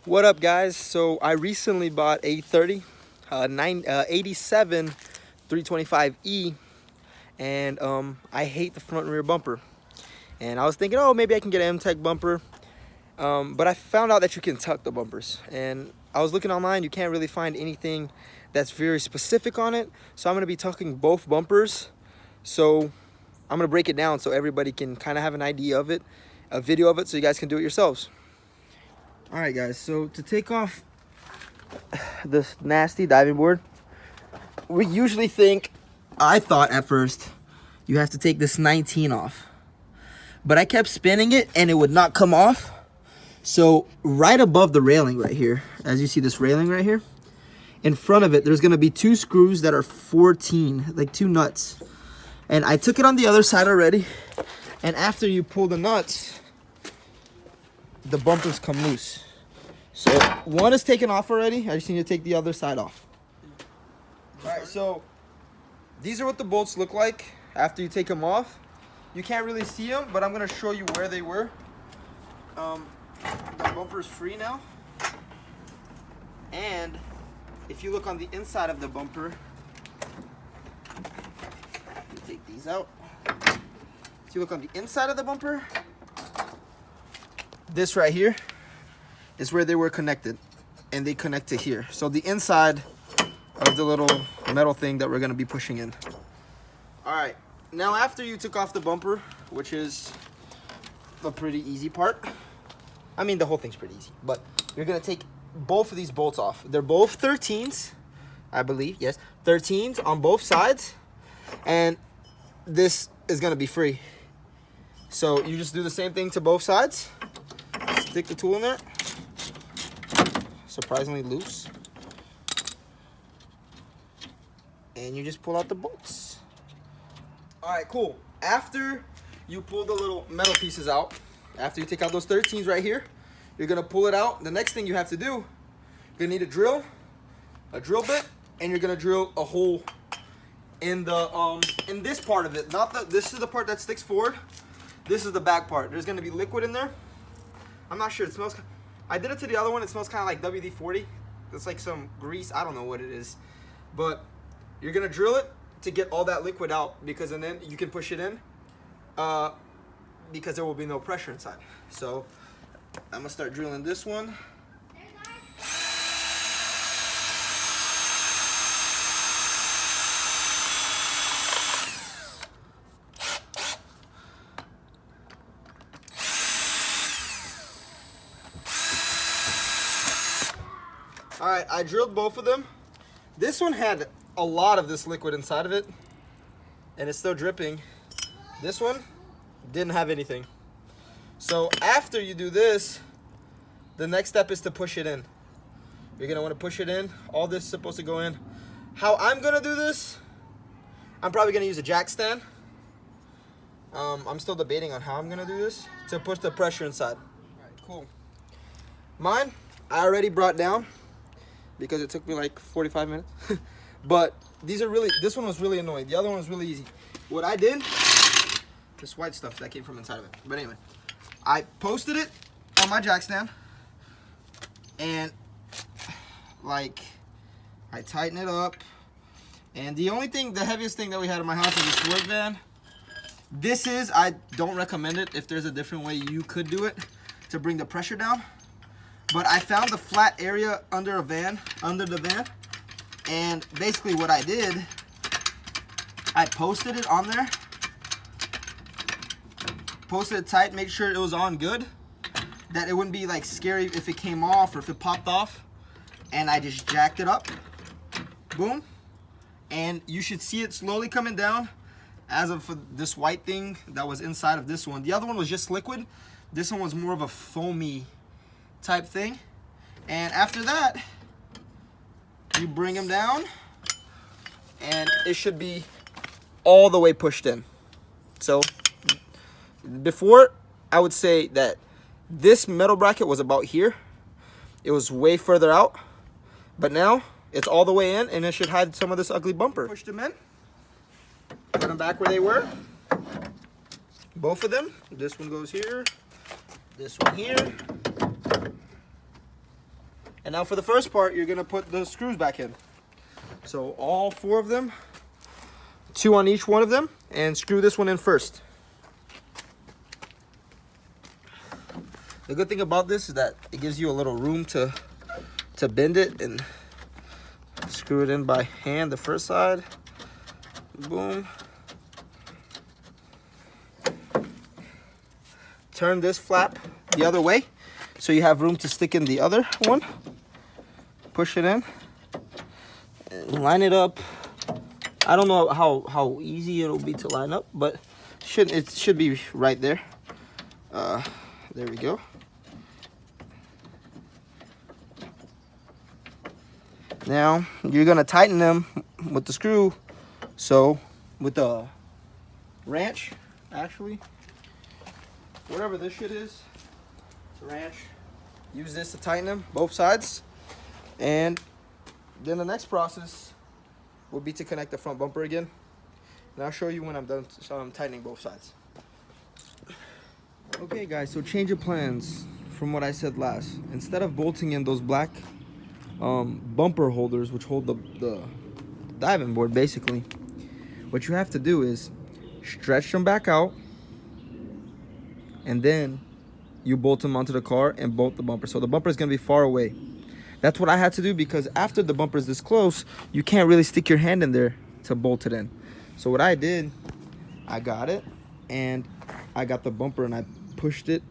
What up, guys? So I recently bought a 87 325E, and I hate the front and rear bumper. And I was thinking, oh, maybe I can get an M-Tech bumper, but I found out that you can tuck the bumpers. And I was looking online, you can't really find anything that's very specific on it. So I'm going to be tucking both bumpers. So I'm going to break it down so everybody can kind of have an idea of it, a video of it, so you guys can do it yourselves. All right, guys, so to take off this nasty diving board, we usually think, I thought at first, you have to take this 19 off. But I kept spinning it and it would not come off. So right above the railing right here, as you see this railing right here, in front of it, there's gonna be two screws that are 14, like two nuts. And I took it on the other side already. And after you pull the nuts, the bumpers come loose. So one is taken off already. I just need to take the other side off. All right, so these are what the bolts look like after you take them off. You can't really see them, but I'm gonna show you where they were. The bumper's free now. And if you look on the inside of the bumper, take these out. If you look on the inside of the bumper, this right here is where they were connected, and they connect to here. So the inside of the little metal thing that we're gonna be pushing in. All right, now after you took off the bumper, which is a pretty easy part. I mean, the whole thing's pretty easy, but you're gonna take both of these bolts off. They're both 13s, I believe, yes, 13s on both sides, and this is gonna be free. So you just do the same thing to both sides. Stick the tool in there. Surprisingly loose. And you just pull out the bolts. All right, cool. After you pull the little metal pieces out, after you take out those 13s right here, you're gonna pull it out. The next thing you have to do, you're gonna need a drill bit, and you're gonna drill a hole in the in this part of it. This is the part that sticks forward. This is the back part. There's gonna be liquid in there. I'm not sure. It smells. I did it to the other one. It smells kind of like WD-40. It's like some grease. I don't know what it is, but you're gonna drill it to get all that liquid out, because and then you can push it in, because there will be no pressure inside. So I'm gonna start drilling this one. All right, I drilled both of them. This one had a lot of this liquid inside of it, and it's still dripping. This one didn't have anything. So after you do this, the next step is to push it in. You're gonna wanna push it in. All this is supposed to go in. How I'm gonna do this, I'm probably gonna use a jack stand. I'm still debating on how I'm gonna do this to push the pressure inside. All right, cool. Mine, I already brought down, because it took me like 45 minutes. But these are really, this one was really annoying. The other one was really easy. What I did, this white stuff that came from inside of it. But anyway, I posted it on my jack stand, and like, I tighten it up. And the only thing, the heaviest thing that we had in my house is this work van. This is, I don't recommend it. If there's a different way you could do it to bring the pressure down. But I found the flat area under the van, and basically what I did, I posted it on there, posted it tight, make sure it was on good, that it wouldn't be like scary if it came off or if it popped off, and I just jacked it up, boom, and you should see it slowly coming down as of this white thing that was inside of this one. The other one was just liquid. This one was more of a foamy type thing. And after that, you bring them down, and it should be all the way pushed in. So before, I would say that this metal bracket was about here. It was way further out, but now it's all the way in, and it should hide some of this ugly bumper. Push them in, put them back where they were. Both of them. This one goes here, this one here. And now for the first part, you're gonna put the screws back in. So all 4 of them, 2 on each one of them, and screw this one in first. The good thing about this is that it gives you a little room to bend it and screw it in by hand the first side. Boom. Turn this flap the other way so you have room to stick in the other one. Push it in and line it up. I don't know how easy it'll be to line up, but it should be right there. There we go. Now you're gonna tighten them with the screw. So with the wrench, actually, whatever this shit is, it's a wrench. Use this to tighten them, both sides. And then the next process will be to connect the front bumper again. And I'll show you when I'm done, so I'm tightening both sides. Okay guys, so change of plans from what I said last. Instead of bolting in those black bumper holders, which hold the diving board basically, what you have to do is stretch them back out, and then you bolt them onto the car and bolt the bumper. So the bumper is going to be far away. That's what I had to do, because after the bumper is this close, you can't really stick your hand in there to bolt it in. So what I did, I got it, and I got the bumper and I pushed it.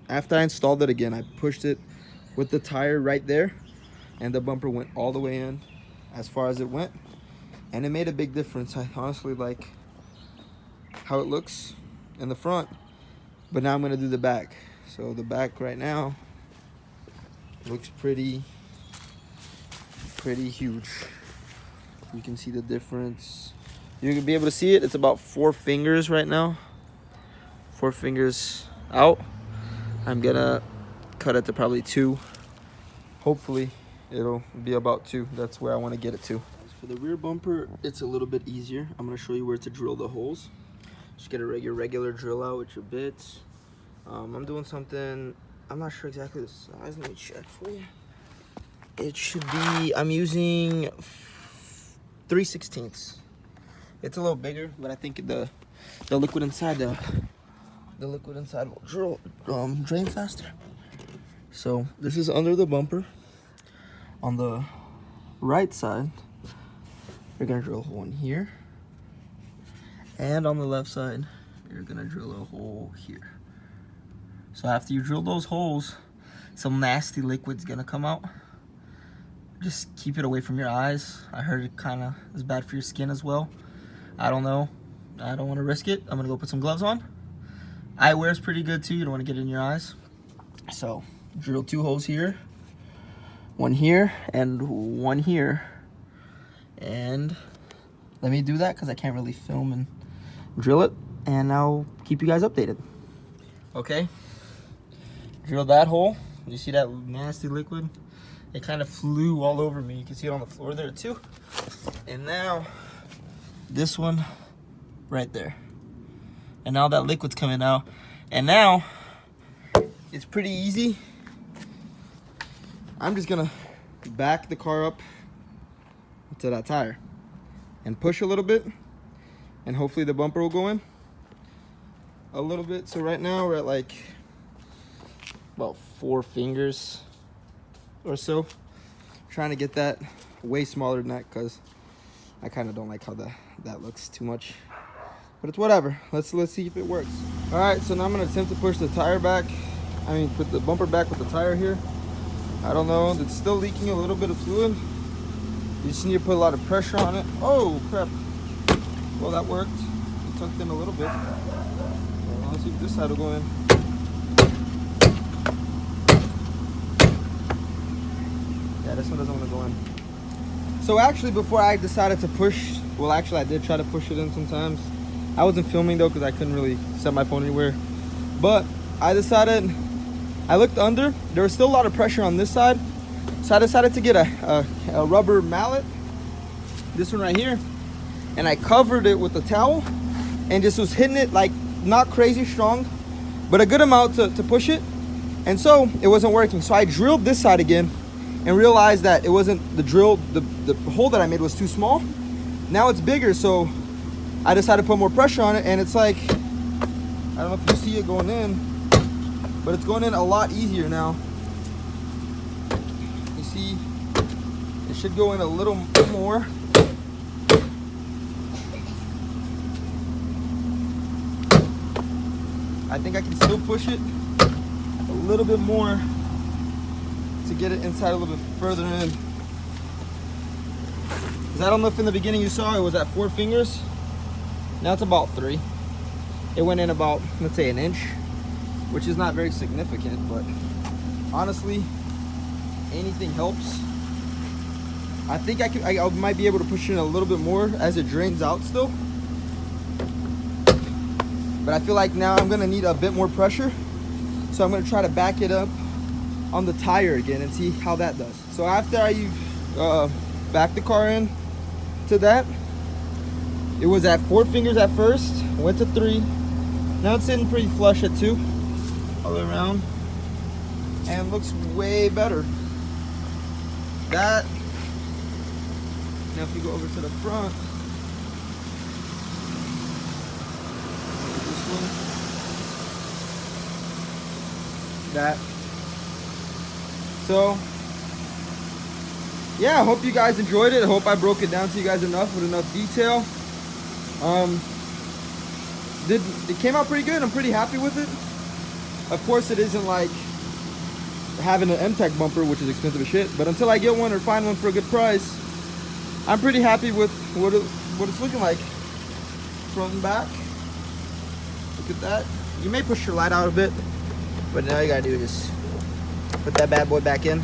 After I installed it again, I pushed it with the tire right there, and the bumper went all the way in as far as it went, and it made a big difference. I honestly like how it looks in the front, but now I'm going to do the back. So the back right now looks pretty huge. You can see the difference. You can be able to see it. It's about 4 fingers right now. 4 fingers out. I'm gonna cut it to probably 2. Hopefully it'll be about 2. That's where I want to get it to. For the rear bumper, it's a little bit easier. I'm gonna show you where to drill the holes. Just get your regular drill out with your bits. I'm doing something, I'm not sure exactly the size. Let me check for you. It should be, I'm using 3/16. It's a little bigger, but I think the liquid inside the liquid inside will drain faster. So this is under the bumper. On the right side, you're gonna drill a hole in here, and on the left side, you're gonna drill a hole here. So after you drill those holes, some nasty liquid's gonna come out. Just keep it away from your eyes. I heard it kind of is bad for your skin as well. I don't know. I don't want to risk it. I'm gonna go put some gloves on. Eyewear is pretty good too. You don't want to get it in your eyes. So drill 2 holes here, 1 here, and 1 here. And let me do that because I can't really film and drill it. And I'll keep you guys updated. Okay. Drill that hole. You see that nasty liquid? It kind of flew all over me. You can see it on the floor there too. And now this one right there. And now that liquid's coming out. And now it's pretty easy. I'm just gonna back the car up to that tire and push a little bit, and hopefully the bumper will go in a little bit. So right now we're at like about 4 fingers or so. Trying to get that way smaller than that because I kind of don't like how that looks too much, but it's whatever. Let's see if it works. All right, so now I'm gonna attempt to push the tire back. I mean, put the bumper back with the tire here. I don't know, it's still leaking a little bit of fluid. You just need to put a lot of pressure on it. Oh crap. Well, that worked. It tucked in a little bit. Well, let's see if this side will go in. Yeah, this one doesn't want to go in. So actually, before I decided to push, well, actually I did try to push it in sometimes. I wasn't filming though because I couldn't really set my phone anywhere. But I decided, I looked under, there was still a lot of pressure on this side. So I decided to get a rubber mallet, this one right here, and I covered it with a towel and just was hitting it like not crazy strong, but a good amount to push it. And so it wasn't working. So I drilled this side again and realized that it wasn't the drill, the hole that I made was too small. Now it's bigger, so I decided to put more pressure on it, and it's like, I don't know if you see it going in, but it's going in a lot easier now. You see, it should go in a little more. I think I can still push it a little bit more to get it inside a little bit further in. Because I don't know if in the beginning you saw it was at 4 fingers. Now it's about 3. It went in about, let's say, 1 inch, which is not very significant, but honestly, anything helps. I think I might be able to push in a little bit more as it drains out still. But I feel like now I'm gonna need a bit more pressure. So I'm gonna try to back it up on the tire again and see how that does. So after I backed the car in to that, it was at 4 fingers at first, went to 3. Now it's sitting pretty flush at 2, all the way around, and looks way better. That, now if you go over to the front, this one, that. So, yeah, I hope you guys enjoyed it. I hope I broke it down to you guys enough with enough detail. It came out pretty good. I'm pretty happy with it. Of course, it isn't like having an M-Tech bumper, which is expensive as shit, but until I get one or find one for a good price, I'm pretty happy with what it's looking like front and back. Look at that. You may push your light out a bit, but now you gotta do is just put that bad boy back in.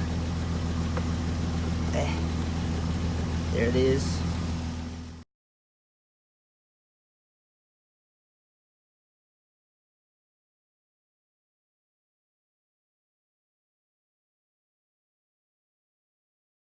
There it is.